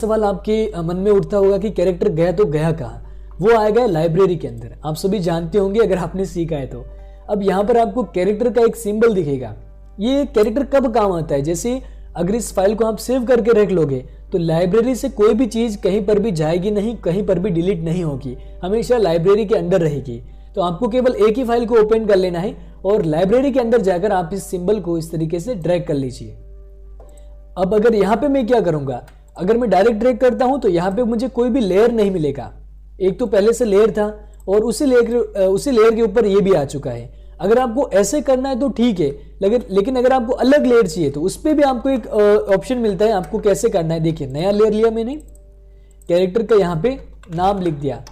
सवाल आपके मन में उठता होगा कि कैरेक्टर गया तो गया कहाँ? वो आएगा लाइब्रेरी के अंदर। आप सभी जानते होंगे अगर आपने सीखा है तो। अब यहाँ पर आपको कैरेक्टर का एक सिंबल दिखेगा। ये कैरेक्टर कब काम आता है? जैसे अगर इस फाइल को आप सेव करके रख लोगे तो लाइब्रेरी से कोई भी चीज कहीं पर भी जाएगी नहीं, कहीं पर भी डिलीट नहीं होगी, हमेशा लाइब्रेरी के अंदर रहेगी। तो आपको केवल एक ही फाइल को ओपन कर लेना है और लाइब्रेरी के अंदर जाकर आप इस सिंबल को इस तरीके से ड्रैग कर लीजिए। अब अगर यहाँ पे मैं क्या करूंगा, अगर मैं डायरेक्ट ड्रैग करता हूं तो यहाँ पे मुझे कोई भी लेयर नहीं मिलेगा। एक तो पहले से लेयर था और उसी लेयर के ऊपर ये भी आ चुका है। अगर आपको ऐसे करना है तो ठीक है, लेकिन अगर आपको अलग लेयर चाहिए तो उस पर भी आपको एक ऑप्शन मिलता है। आपको कैसे करना है, देखिए नया लेयर लिया मैंने, कैरेक्टर का यहाँ पे नाम लिख दिया।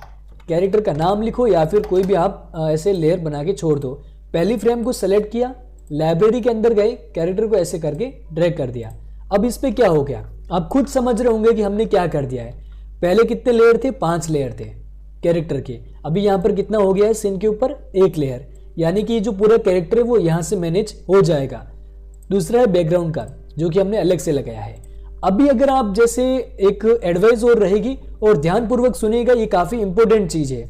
कैरेक्टर का नाम लिखो या फिर कोई भी आप ऐसे लेयर बना के छोड़ दो। पहली फ्रेम को सेलेक्ट किया, लाइब्रेरी के अंदर गए, कैरेक्टर को ऐसे करके ड्रैग कर दिया। अब इस पे क्या हो गया, आप खुद समझ रहे होंगे कि हमने क्या कर दिया है। पहले कितने लेयर थे? 5 लेयर थे कैरेक्टर के। अभी यहाँ पर कितना हो गया है? सीन के ऊपर 1 लेयर, यानी कि जो पूरा कैरेक्टर है वो यहाँ से मैनेज हो जाएगा। दूसरा है बैकग्राउंड का, जो कि हमने अलग से लगाया है। अभी अगर आप जैसे एक एडवाइस और रहेगी और ध्यानपूर्वक सुनिएगा, ये काफी इंपॉर्टेंट चीज है।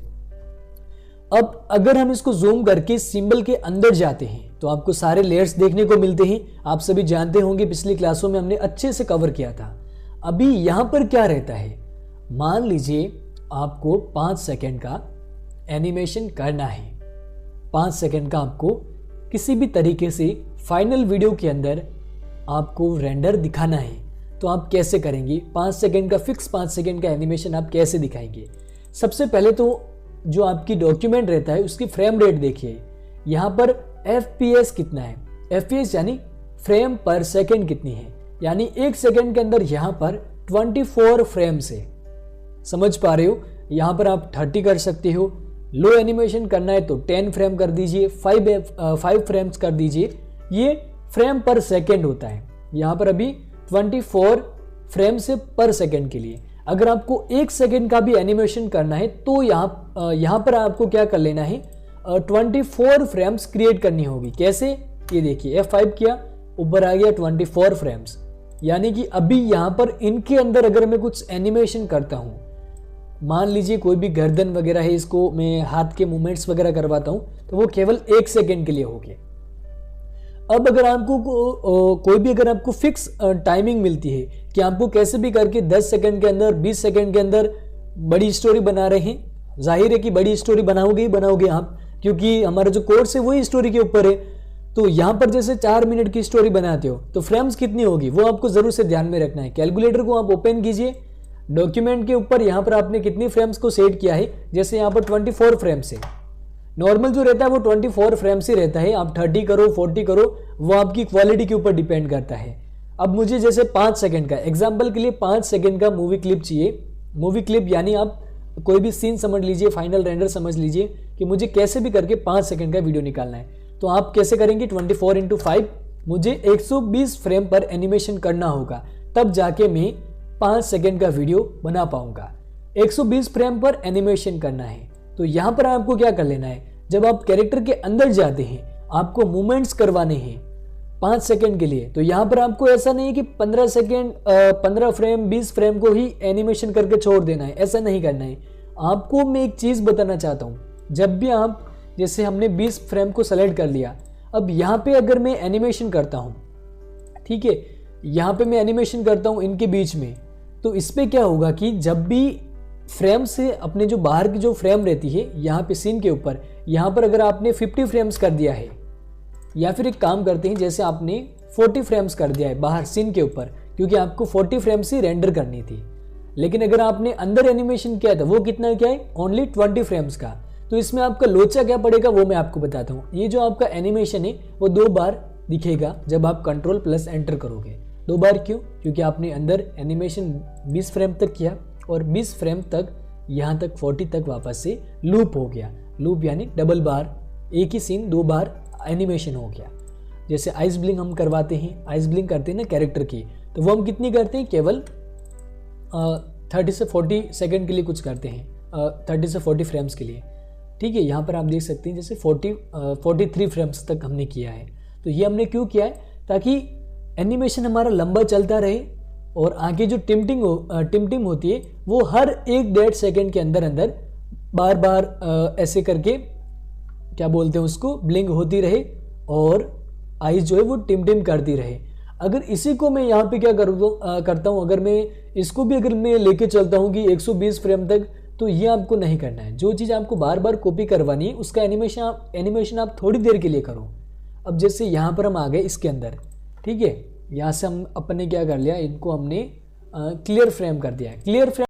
अब अगर हम इसको जूम करके सिंबल के अंदर जाते हैं तो आपको सारे लेयर्स देखने को मिलते हैं। आप सभी जानते होंगे पिछली क्लासों में हमने अच्छे से कवर किया था। अभी यहां पर क्या रहता है, मान लीजिए आपको 5 सेकंड का एनिमेशन करना है। 5 सेकंड का आपको किसी भी तरीके से फाइनल वीडियो के अंदर आपको रेंडर दिखाना है, तो आप कैसे करेंगे? 5 सेकंड का फिक्स 5 सेकंड का एनिमेशन आप कैसे दिखाएंगे? सबसे पहले तो जो आपकी डॉक्यूमेंट रहता है उसकी फ्रेम रेट देखिए। यहाँ पर FPS कितना है? FPS यानी फ्रेम पर सेकंड कितनी है, यानी 1 सेकंड के अंदर यहाँ पर 24 फ्रेम्स है। समझ पा रहे हो? यहाँ पर आप 30 कर सकते हो। लो एनिमेशन करना है तो 10 फ्रेम कर दीजिए, 5 फ्रेम्स कर दीजिए। ये फ्रेम पर सेकंड होता है। यहाँ पर अभी 24 फ्रेम से पर सेकंड के लिए। अगर आपको 1 सेकंड का भी एनिमेशन करना है तो यहाँ पर आपको क्या कर लेना है, 24 फ्रेम्स क्रिएट करनी होगी। कैसे? ये देखिए F5 किया, ऊपर आ गया 24 फ्रेम्स। यानी कि अभी यहाँ पर इनके अंदर अगर मैं कुछ एनिमेशन करता हूँ, मान लीजिए कोई भी गर्दन वगैरह है, इसको मैं हाथ के मूवमेंट्स वगैरह करवाता हूँ, तो वो केवल 1 सेकंड के लिए हो गया। अब अगर आपको कोई भी अगर आपको फिक्स टाइमिंग मिलती है कि आपको कैसे भी करके 10 सेकंड के अंदर, 20 सेकंड के अंदर बड़ी स्टोरी बना रहे हैं, जाहिर है कि बड़ी स्टोरी बनाओगे आप, क्योंकि हमारा जो कोर्स है वही स्टोरी के ऊपर है। तो यहाँ पर जैसे 4 मिनट की स्टोरी बनाते हो तो फ्रेम्स कितनी होगी वो आपको जरूर से ध्यान में रखना है। कैलकुलेटर को आप ओपन कीजिए, डॉक्यूमेंट के ऊपर यहाँ पर आपने कितनी फ्रेम्स को सेट किया है, जैसे यहाँ पर 24 फ्रेम्स है। नॉर्मल जो रहता है वो 24 फ्रेम्स ही रहता है। आप 30 करो, 40 करो, वो आपकी क्वालिटी के ऊपर डिपेंड करता है। अब मुझे जैसे 5 सेकंड का, एग्जाम्पल के लिए 5 सेकंड का मूवी क्लिप चाहिए। मूवी क्लिप यानी आप कोई भी सीन समझ लीजिए, फाइनल रेंडर समझ लीजिए कि मुझे कैसे भी करके 5 सेकंड का वीडियो निकालना है। तो आप कैसे करेंगे? 24x5 मुझे 120 फ्रेम पर एनिमेशन करना होगा, तब जाके मैं 5 सेकंड का वीडियो बना पाऊंगा। 120 फ्रेम पर एनिमेशन करना है। तो यहाँ पर आपको क्या कर लेना है, जब आप कैरेक्टर के अंदर जाते हैं, आपको मूवमेंट्स करवाने हैं 5 सेकंड के लिए, तो यहाँ पर आपको ऐसा नहीं है कि 15 सेकंड 15 फ्रेम 20 फ्रेम को ही एनिमेशन करके छोड़ देना है, ऐसा नहीं करना है। आपको मैं एक चीज बताना चाहता हूँ, जब भी आप, जैसे हमने 20 फ्रेम को सेलेक्ट कर लिया, अब यहाँ पे अगर मैं एनिमेशन करता हूँ, ठीक है, यहाँ पे मैं एनिमेशन करता हूँ इनके बीच में, तो इस पे क्या होगा कि जब भी फ्रेम से अपने जो बाहर की जो फ्रेम रहती है यहाँ पे सीन के ऊपर, यहाँ पर अगर आपने 50 फ्रेम्स कर दिया है, या फिर एक काम करते हैं जैसे आपने 40 फ्रेम्स कर दिया है बाहर सीन के ऊपर, क्योंकि आपको 40 फ्रेम्स ही रेंडर करनी थी, लेकिन अगर आपने अंदर एनिमेशन किया था वो कितना क्या है, ओनली 20 फ्रेम्स का। तो इसमें आपका लोचा क्या पड़ेगा वो मैं आपको बताता हूँ। ये जो आपका एनिमेशन है वो 2 बार दिखेगा जब आप Ctrl+Enter करोगे। 2 बार क्यों? क्योंकि आपने अंदर एनिमेशन 20 फ्रेम तक किया और 20 फ्रेम तक यहाँ तक 40 तक वापस से लूप हो गया। लूप यानी डबल बार, एक ही सीन 2 बार एनिमेशन हो गया। जैसे आइस ब्लिंक हम करवाते हैं, आइस ब्लिंक करते हैं ना कैरेक्टर की, तो वो हम कितनी करते हैं, केवल 30 से 40 सेकंड के लिए कुछ करते हैं, 30 से 40 फ्रेम्स के लिए, ठीक है। यहाँ पर आप देख सकते हैं जैसे 43 फ्रेम्स तक हमने किया है। तो ये हमने क्यों किया है, ताकि एनिमेशन हमारा लंबा चलता रहे और आगे जो टिमटिम होती है वो हर 1-1.5 सेकेंड के अंदर अंदर बार बार ऐसे करके क्या बोलते हैं उसको ब्लिंक होती रहे और आईज जो है वो टिमटिम करती रहे। अगर इसी को मैं यहाँ पे क्या करता हूँ, अगर मैं इसको भी अगर मैं लेके चलता हूँ कि 120 फ्रेम तक, तो ये आपको नहीं करना है। जो चीज़ आपको बार बार कॉपी करवानी है उसका एनिमेशन आप थोड़ी देर के लिए करो। अब जैसे यहाँ पर हम आ गए इसके अंदर, ठीक है, यहाँ से हम अपने क्या कर लिया, इनको हमने क्लियर फ्रेम कर दिया। Clear frame